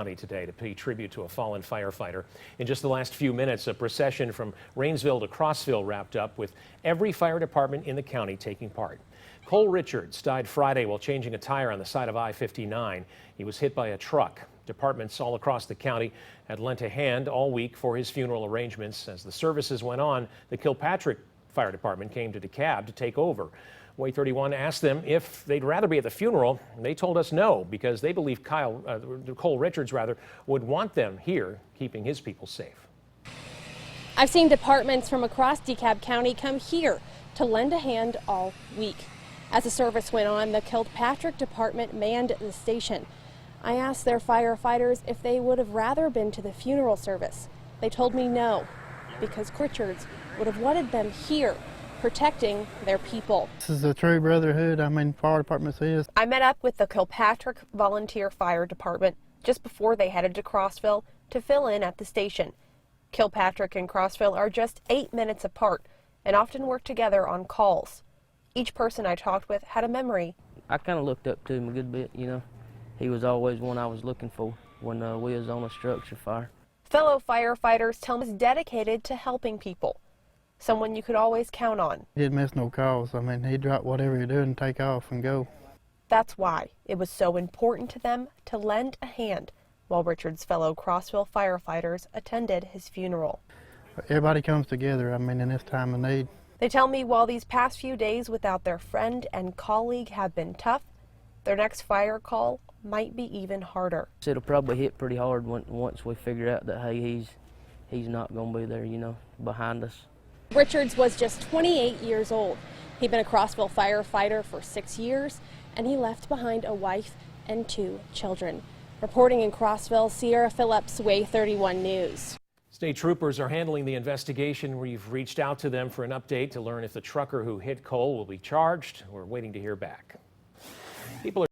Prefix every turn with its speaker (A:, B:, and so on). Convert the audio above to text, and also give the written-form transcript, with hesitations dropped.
A: County today to pay tribute to a fallen firefighter. In just the last few minutes, a procession from Rainsville to Crossville wrapped up with every fire department in the county taking part. Cole Richards died Friday while changing a tire on the side of I-59. He was hit by a truck. Departments all across the county had lent a hand all week for his funeral arrangements. As the services went on, the Kilpatrick Fire Department came to Dekalb to take over. Way 31 asked them if they'd rather be at the funeral. They told us no, because they believe Cole Richards would want them here, keeping his people safe.
B: I've seen departments from across Dekalb County come here to lend a hand all week. As the service went on, the Kilpatrick Department manned the station. I asked their firefighters if they would have rather been to the funeral service. They told me no, because Richards would have wanted them here, protecting their people.
C: This is a true brotherhood. Fire departments is.
B: I met up with the Kilpatrick Volunteer Fire Department just before they headed to Crossville to fill in at the station. Kilpatrick and Crossville are just 8 minutes apart and often work together on calls. Each person I talked with had a memory.
D: I kind of looked up to him a good bit, you know. He was always one I was looking for when we was on a structure fire. Fellow firefighters tell me he's dedicated to helping people. Someone you could always count on.
C: He didn't miss no calls. He'd drop whatever you're doing and take off and go.
B: That's why it was so important to them to lend a hand while Richard's fellow Crossville firefighters attended his funeral.
C: Everybody comes together, in this time of need.
B: They tell me while these past few days without their friend and colleague have been tough, their next fire call might be even harder.
D: It'll probably hit pretty hard once we figure out that, hey, he's not going to be there, you know, behind us.
B: Richards was just 28 years old. He'd been a Crossville firefighter for 6 years, and he left behind a wife and 2 children. Reporting in Crossville, Sierra Phillips, Way 31 News.
A: State troopers are handling the investigation. We've reached out to them for an update to learn if the trucker who hit Cole will be charged. We're waiting to hear back. People are